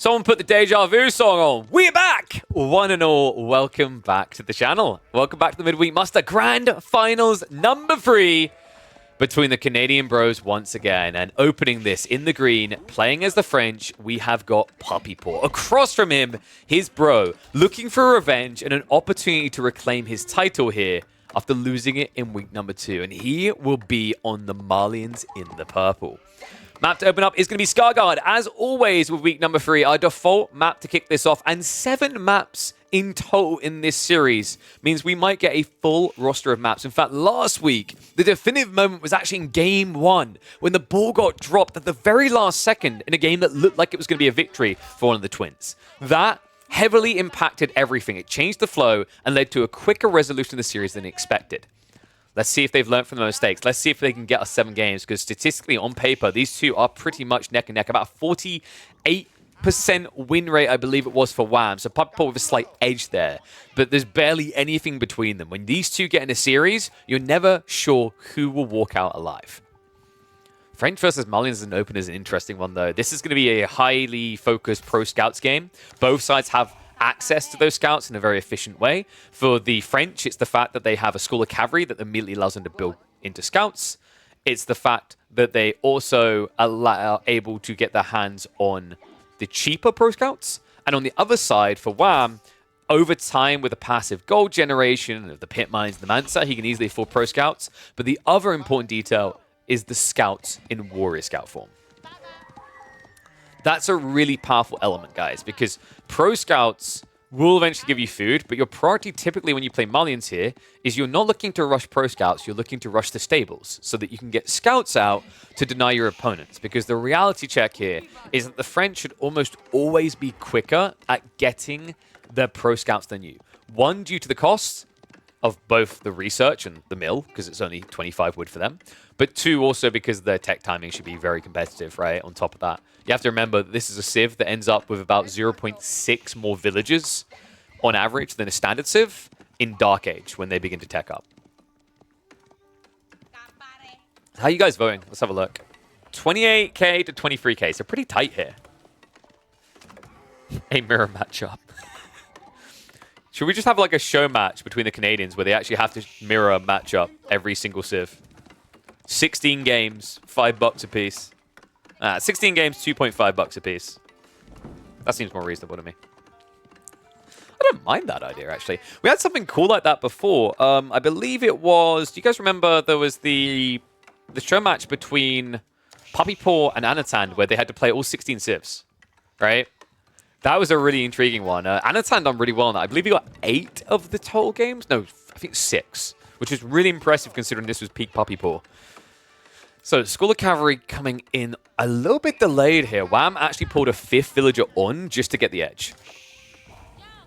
Someone put the Deja Vu song on. We're back! One and all, welcome back to the channel. Welcome back to the Midweek Muster Grand Finals number 3 between the Canadian bros once again. And opening this in the green, playing as the French, we have got Puppy Paw. Across from him, his bro, looking for revenge and an opportunity to reclaim his title here after losing it in week number 2. And he will be on the Malians in the purple. Map to open up is going to be Skarsgård, as always with week number 3. Our default map to kick this off, and 7 maps in total in this series means we might get a full roster of maps. In fact, last week, the definitive moment was actually in game 1, when the ball got dropped at the very last second in a game that looked like it was going to be a victory for one of the twins. That heavily impacted everything. It changed the flow and led to a quicker resolution of the series than expected. Let's see if they've learned from their mistakes. Let's see if they can get us 7 games, because statistically, on paper, these two are pretty much neck and neck. About 48% win rate, I believe it was, for Wham. So Puppy Paw with a slight edge there. But there's barely anything between them. When these two get in a series, you're never sure who will walk out alive. French versus Malians as an opener is an interesting one, though. This is going to be a highly focused pro scouts game. Both sides have access to those scouts in a very efficient way. For the French, it's the fact that they have a school of cavalry that immediately allows them to build into scouts. It's the fact that they also are able to get their hands on the cheaper pro scouts. And on the other side, for Wham, over time with the passive gold generation of the pit mines and the Mansa, he can easily afford pro scouts. But the other important detail is the scouts in warrior scout form. That's a really powerful element, guys, because pro scouts will eventually give you food, but your priority typically when you play Malians here is you're not looking to rush pro scouts, you're looking to rush the stables so that you can get scouts out to deny your opponents. Because the reality check here is that the French should almost always be quicker at getting their pro scouts than you. One, due to the cost of both the research and the mill, because it's only 25 wood for them. But 2, also because their tech timing should be very competitive, right? On top of that, you have to remember that this is a civ that ends up with about 0.6 more villages on average than a standard civ in Dark Age when they begin to tech up. How are you guys voting? Let's have a look. 28k to 23k, so pretty tight here. A mirror matchup. Should we just have like a show match between the Canadians where they actually have to mirror match up every single civ? 16 games, $5 a piece. 16 games, $2.5 a piece. That seems more reasonable to me. I don't mind that idea, actually. We had something cool like that before. I believe it was... Do you guys remember there was the show match between Puppy Paw and Anatan where they had to play all 16 civs, right? That was a really intriguing one. Anatan done really well on that. I believe he got 8 of the total games. No, I think 6, which is really impressive considering this was peak Puppy Paw. So, School of Cavalry coming in a little bit delayed here. Wham actually pulled a 5th villager on just to get the edge.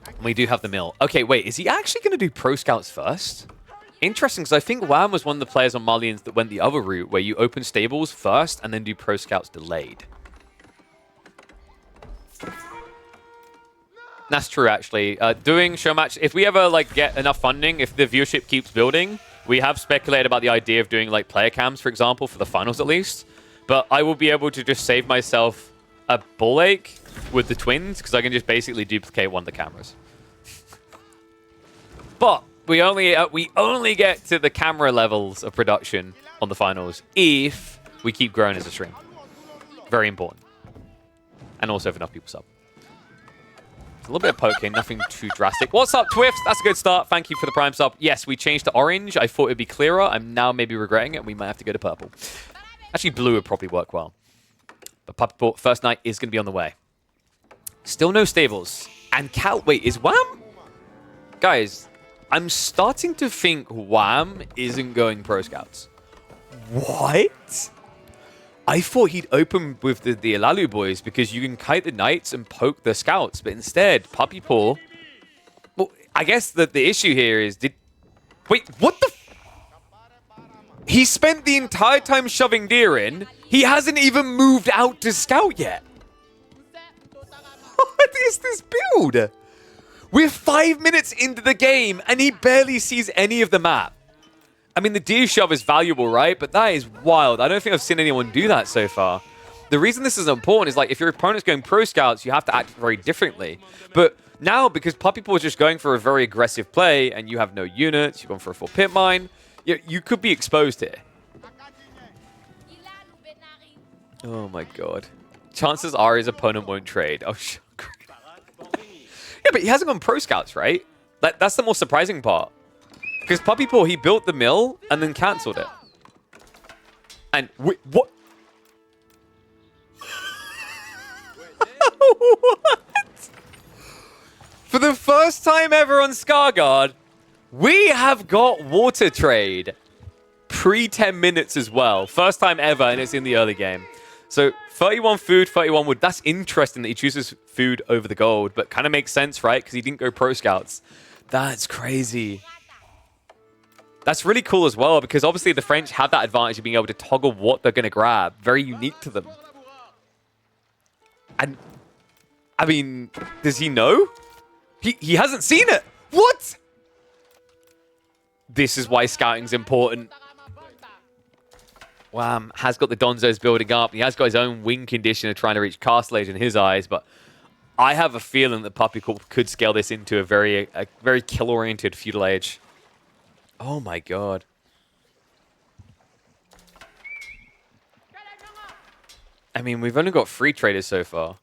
And we do have the mill. Okay, wait, is he actually going to do pro scouts first? Interesting, because I think Wham was one of the players on Malians that went the other route, where you open stables first and then do pro scouts delayed. That's true, actually. Doing show match, if we ever like get enough funding, if the viewership keeps building, we have speculated about the idea of doing like player cams, for example, for the finals at least. But I will be able to just save myself a ball ache with the twins, because I can just basically duplicate one of the cameras. But we only get to the camera levels of production on the finals if we keep growing as a stream. Very important. And also if enough people sub. A little bit of poking, nothing too drastic. What's up, Twift? That's a good start. Thank you for the prime sub. Yes, we changed to orange. I thought it'd be clearer. I'm now maybe regretting it. We might have to go to purple. Actually, blue would probably work well. But Puppy Paw, first night is going to be on the way. Still no stables. And Cal... Wait, is Wham? Guys, I'm starting to think Wham isn't going pro scouts. What? I thought he'd open with the Alalu boys because you can kite the knights and poke the scouts, but instead, Puppy Paw... Well, I guess the issue here is... Wait, what the... He spent the entire time shoving deer in. He hasn't even moved out to scout yet. What is this build? We're 5 minutes into the game and he barely sees any of the map. I mean, the deer shove is valuable, right? But that is wild. I don't think I've seen anyone do that so far. The reason this is important is, like, if your opponent's going pro scouts, you have to act very differently. But now, because Puppypaw is just going for a very aggressive play, and you have no units, you're going for a full pit mine, you could be exposed here. Oh my god. Chances are his opponent won't trade. Oh, yeah, but he hasn't gone pro scouts, right? That's the most surprising part. Because Puppypaw, he built the mill and then cancelled it. And what? What? For the first time ever on Scarguard, we have got water trade. Pre-10 minutes as well. First time ever, and it's in the early game. So 31 food, 31 wood. That's interesting that he chooses food over the gold, but kind of makes sense, right? Because he didn't go pro scouts. That's crazy. That's really cool as well, because obviously the French have that advantage of being able to toggle what they're going to grab. Very unique to them. And, I mean, does he know? He hasn't seen it. What? This is why scouting's important. Wham has got the Donzos building up. He has got his own wing conditioner trying to reach Castle Age in his eyes, but I have a feeling that Puppypaw could scale this into a very kill-oriented feudal age. Oh my god. I mean, we've only got 3 traders so far.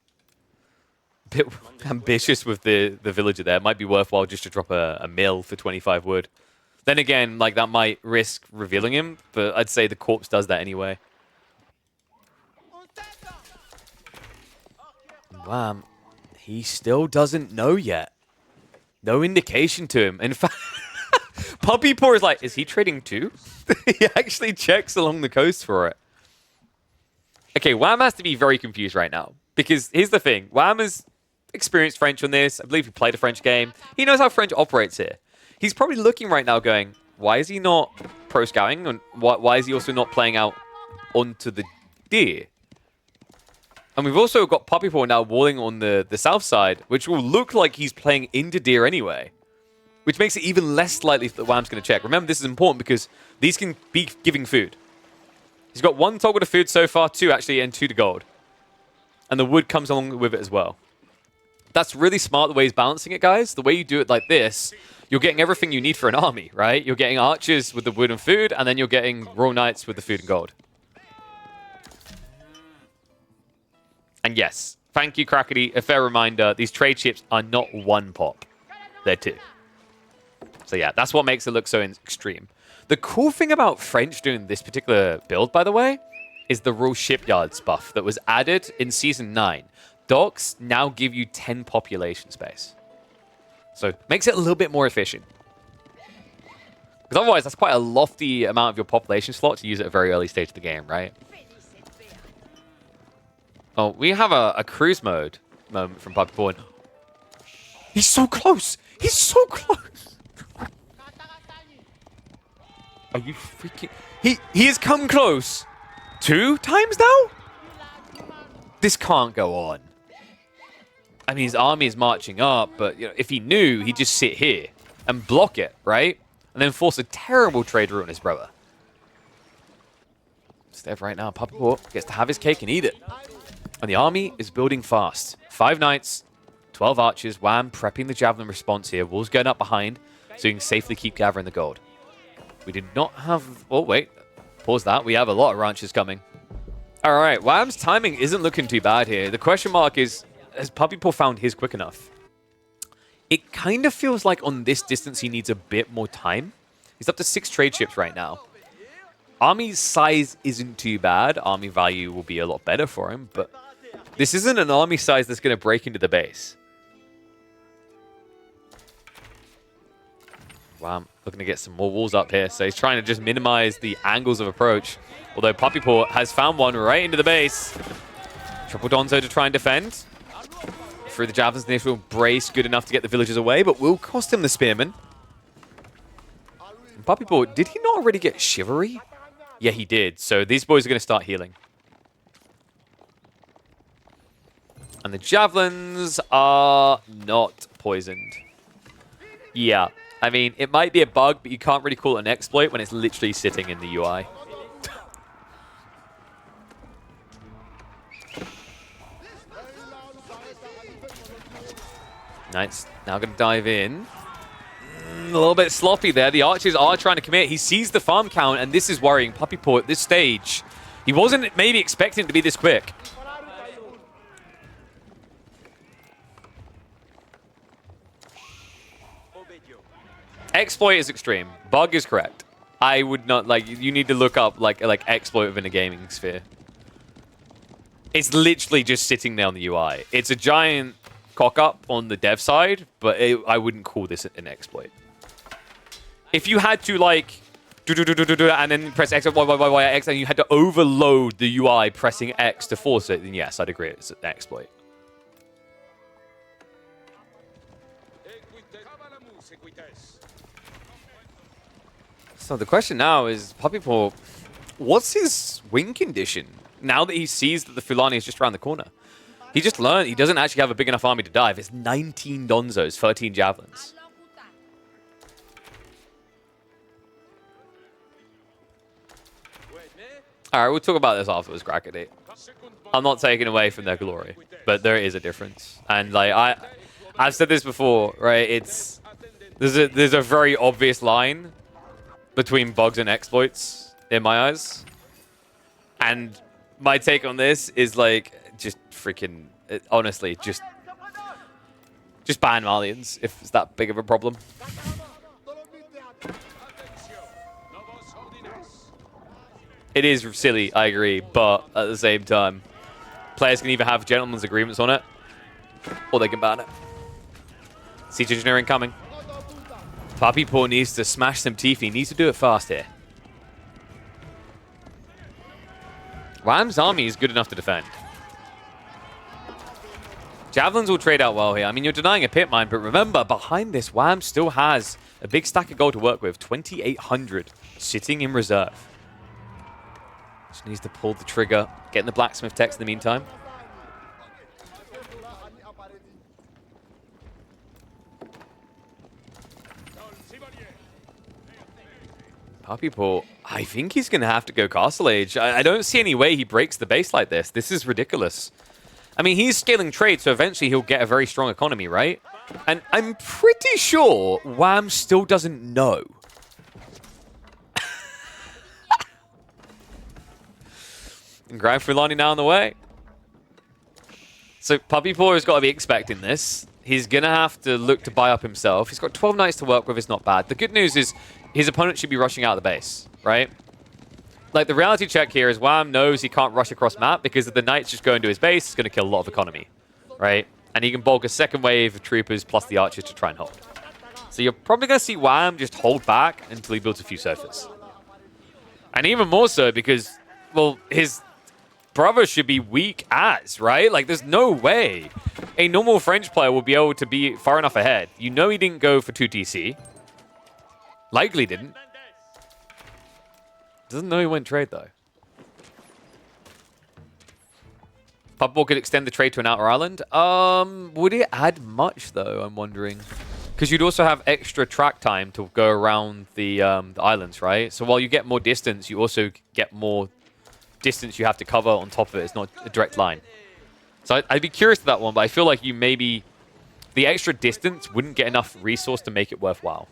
A bit ambitious with the villager there. It might be worthwhile just to drop a mill for 25 wood. Then again, like, that might risk revealing him, but I'd say the corpse does that anyway. Wham. He still doesn't know yet. No indication to him. In fact, Puppypaw is like, is he trading too? He actually checks along the coast for it. Okay, Wham has to be very confused right now. Because here's the thing. Wham has experienced French on this. I believe he played a French game. He knows how French operates here. He's probably looking right now going, why is he not pro scouting? And why is he also not playing out onto the deer? And we've also got Puppypaw now walling on the south side, which will look like he's playing into deer anyway. Which makes it even less likely that Wham's going to check. Remember, this is important because these can be giving food. He's got 1 toggle to food so far, 2 actually, and 2 to gold. And the wood comes along with it as well. That's really smart the way he's balancing it, guys. The way you do it like this, you're getting everything you need for an army, right? You're getting archers with the wood and food, and then you're getting Royal Knights with the food and gold. And yes, thank you, Crackety. A fair reminder, these trade ships are not 1 pop. They're 2. So yeah, that's what makes it look so extreme. The cool thing about French doing this particular build, by the way, is the Royal Shipyards buff that was added in Season 9. Docks now give you 10 population space. So makes it a little bit more efficient. Because otherwise, that's quite a lofty amount of your population slot to use at a very early stage of the game, right? Oh, we have a cruise mode moment from Puppypaw. He's so close! He's so close! Are you freaking... He has come close 2 times now? This can't go on. I mean, his army is marching up, but if he knew, he'd just sit here and block it, right? And then force a terrible trade route on his brother. Steph right now, Puppypaw gets to have his cake and eat it. And the army is building fast. 5 knights, 12 archers, Wham prepping the javelin response here. Wolves going up behind, so you can safely keep gathering the gold. We did not have... Oh, wait. Pause that. We have a lot of ranchers coming. All right, Wham's timing isn't looking too bad here. The question mark is, has Puppypaw found his quick enough? It kind of feels like on this distance he needs a bit more time. He's up to 6 trade ships right now. Army size isn't too bad. Army value will be a lot better for him, but this isn't an army size that's going to break into the base. Wow, looking to get some more walls up here. So he's trying to just minimize the angles of approach. Although Puppypaw has found one right into the base. Triple Donzo to try and defend. Through the javelins, the initial brace, good enough to get the villagers away, but will cost him the spearman. And Puppypaw, did he not already get chivalry? Yeah, he did. So these boys are going to start healing. And the javelins are not poisoned. Yeah. I mean, it might be a bug, but you can't really call it an exploit when it's literally sitting in the UI. Knight's now going to dive in. A little bit sloppy there. The archers are trying to commit. He sees the farm count, and this is worrying Puppy Paw at this stage. He wasn't maybe expecting it to be this quick. Exploit is extreme. Bug is correct. I would not, like, you need to look up, like exploit within a gaming sphere. It's literally just sitting there on the UI. It's a giant cock-up on the dev side, but I wouldn't call this an exploit. If you had to, like, and then press X, Y, Y, Y, Y, X, and you had to overload the UI pressing X to force it, then yes, I'd agree it's an exploit. So the question now is, Puppy Paw, what's his win condition now that he sees that the Fulani is just around the corner? He just learned he doesn't actually have a big enough army to dive. It's 19 Donzos, 13 Javelins. All right, we'll talk about this afterwards, Crackety. I'm not taking away from their glory, but there is a difference. And like I've said this before, right? There's a very obvious line between bugs and exploits in my eyes. And my take on this is like just freaking honestly just ban Malians if it's that big of a problem. It is silly, I agree, but at the same time, players can either have gentlemen's agreements on it, or they can ban it. Siege engineering coming. Puppy Paw needs to smash some teeth. He needs to do it fast here. Wham's army is good enough to defend. Javelins will trade out well here. I mean, you're denying a pit mine, but remember, behind this, Wham still has a big stack of gold to work with. 2,800 sitting in reserve. Just needs to pull the trigger, getting the blacksmith text in the meantime. Puppy Paw, I think he's going to have to go Castle Age. I don't see any way he breaks the base like this. This is ridiculous. I mean, he's scaling trade, so eventually he'll get a very strong economy, right? And I'm pretty sure Wham still doesn't know. And Grand Fulani now on the way. So Puppy Paw has got to be expecting this. He's going to have to look to buy up himself. He's got 12 knights to work with. It's not bad. The good news is his opponent should be rushing out of the base, right? Like, the reality check here is Wham knows he can't rush across map because if the knights just go into his base, it's going to kill a lot of economy, right? And he can bulk a second wave of troopers plus the archers to try and hold. So you're probably going to see Wham just hold back until he builds a few sofas. And even more so because, well, his brother should be weak as, right? Like, there's no way a normal French player will be able to be far enough ahead. You know he didn't go for 2 TC. Likely didn't. Doesn't know he went trade, though. Puppy Paw could extend the trade to an outer island. Would it add much, though, I'm wondering? Because you'd also have extra track time to go around the islands, right? So while you get more distance, you also get more distance you have to cover on top of it. It's not a direct line. So I'd be curious to that one, but I feel like you maybe... The extra distance wouldn't get enough resource to make it worthwhile.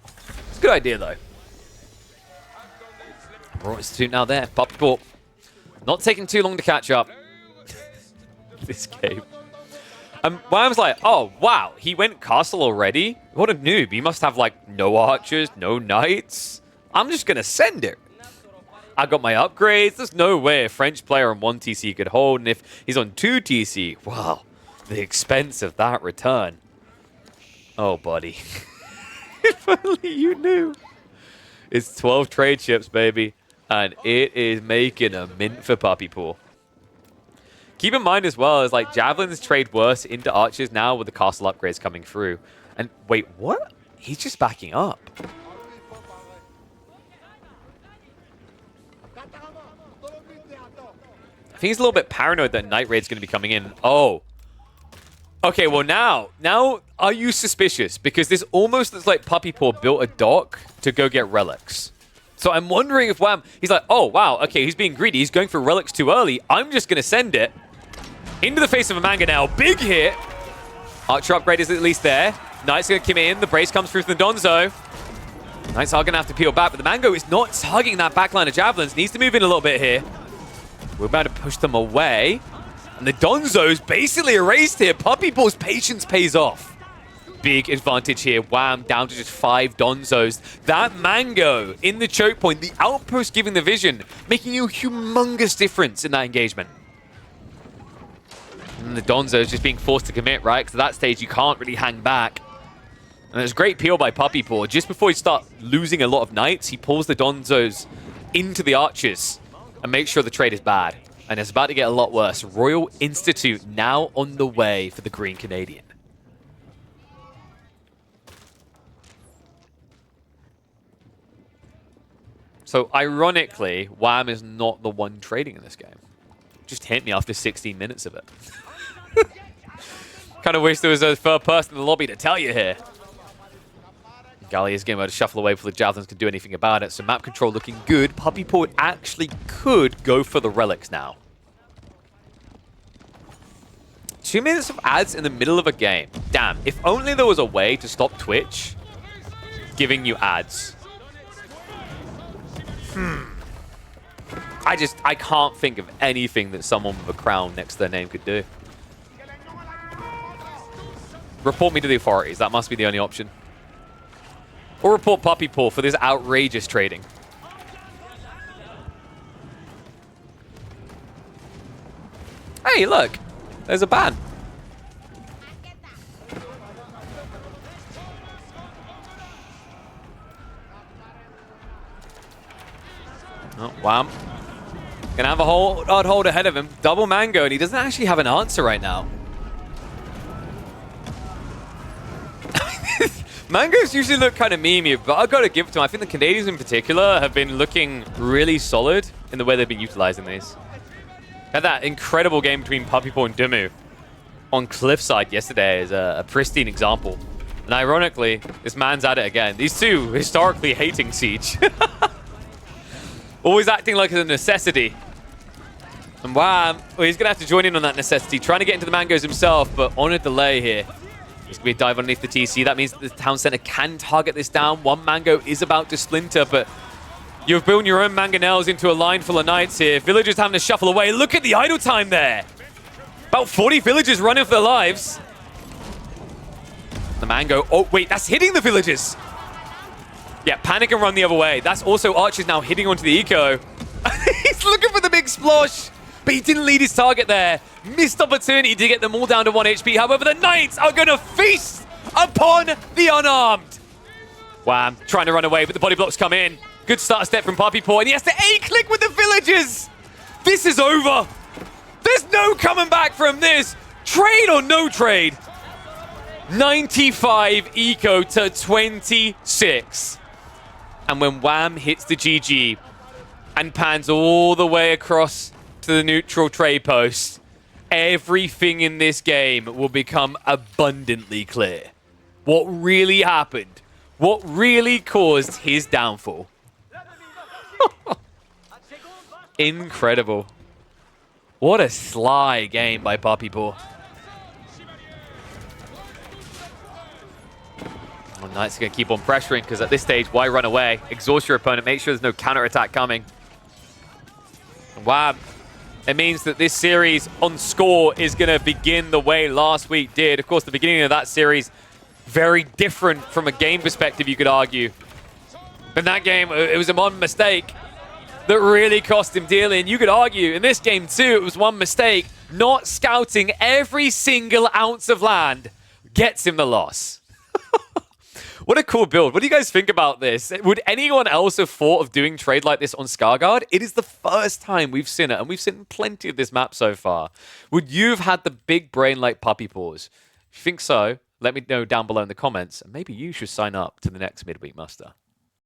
It's a good idea, though. Brought his suit now there. Puppy Paw. Not taking too long to catch up. This game. Wham's like, oh, wow. He went castle already? What a noob. He must have, like, no archers, no knights. I'm just going to send it. I got my upgrades. There's no way a French player on 1 TC could hold. And if he's on 2 TC, wow. The expense of that return. Oh, buddy. If only you knew. It's 12 trade ships, baby. And it is making a mint for Puppy Paw. Keep in mind as well, is like Javelins trade worse into archers now with the castle upgrades coming through. And wait, what? He's just backing up. I think he's a little bit paranoid that Night Raid's going to be coming in. Oh. Okay, well now are you suspicious? Because this almost looks like Puppy Paw built a dock to go get relics. So I'm wondering if Wham, he's like, oh, wow, okay, he's being greedy. He's going for relics too early. I'm just going to send it. Into the face of a Mangonel. Big hit. Archer upgrade is at least there. Knight's going to come in. The brace comes through from the Donzo. Knights are going to have to peel back, but the Mango is not targeting that backline of javelins. Needs to move in a little bit here. We're about to push them away. And the Donzo's basically erased here. Puppy Ball's patience pays off. Big advantage here. Wham, down to just 5 Donzos. That Mango in the choke point, the outpost giving the vision, making a humongous difference in that engagement. And the Donzo's just being forced to commit, right? Because at that stage, you can't really hang back. And there's great peel by Puppy Paw. Just before he starts losing a lot of knights, he pulls the Donzos into the archers and makes sure the trade is bad. And it's about to get a lot worse. Royal Institute now on the way for the Green Canadian. So, ironically, Wham is not the one trading in this game. Just hit me after 16 minutes of it. Kind of wish there was a third person in the lobby to tell you here. Galley is going to shuffle away before the Javelins can do anything about it. So map control looking good. Puppy Paw actually could go for the relics now. 2 minutes of ads in the middle of a game. Damn, if only there was a way to stop Twitch giving you ads. I can't think of anything that someone with a crown next to their name could do. Report me to the authorities. That must be the only option. Or report Puppy Paw for this outrageous trading. Hey, look. There's a ban. Oh, Wham. Gonna have a hard hold ahead of him. Double Mango, and he doesn't actually have an answer right now. Mangoes usually look kind of memey, but I've got to give it to him. I think the Canadians in particular have been looking really solid in the way they've been utilizing these. Had that incredible game between Puppy Paw and Dumu on Cliffside yesterday is a pristine example. And ironically, this man's at it again. These two historically hating Siege. Always acting like it's a necessity. And Wham, well, he's going to have to join in on that necessity. Trying to get into the Mangoes himself, but on a delay here. There's going to be a dive underneath the TC. That means that the town center can target this down. One Mango is about to splinter, but you've built your own Mangonels into a line full of knights here. Villagers having to shuffle away. Look at the idle time there. About 40 villagers running for their lives. The Mango. Oh, wait, that's hitting the villagers. Yeah, panic and run the other way. That's also Archers now hitting onto the eco. He's looking for the big splosh, but he didn't lead his target there. Missed opportunity to get them all down to 1 HP. However, the Knights are going to feast upon the unarmed. Wham, trying to run away, but the body blocks come in. Good start step from Puppy Paw, and he has to A-click with the villagers. This is over. There's no coming back from this. Trade or no trade. 95 eco to 26. And when Wham hits the GG and pans all the way across to the neutral trade post, everything in this game will become abundantly clear. What really happened, what really caused his downfall. Incredible. What a sly game by Puppy Paw. Well, Knights are going to keep on pressuring because at this stage, why run away? Exhaust your opponent, make sure there's no counter-attack coming. Wow. It means that this series on score is going to begin the way last week did. Of course, the beginning of that series, very different from a game perspective, you could argue. But in that game, it was a one mistake that really cost him dearly. And you could argue in this game too, it was one mistake. Not scouting every single ounce of land gets him the loss. What a cool build. What do you guys think about this? Would anyone else have thought of doing trade like this on Skarsgård? It is the first time we've seen it, and we've seen plenty of this map so far. Would you have had the big brain like Puppy Paws? If you think so, let me know down below in the comments, and maybe you should sign up to the next Midweek Muster.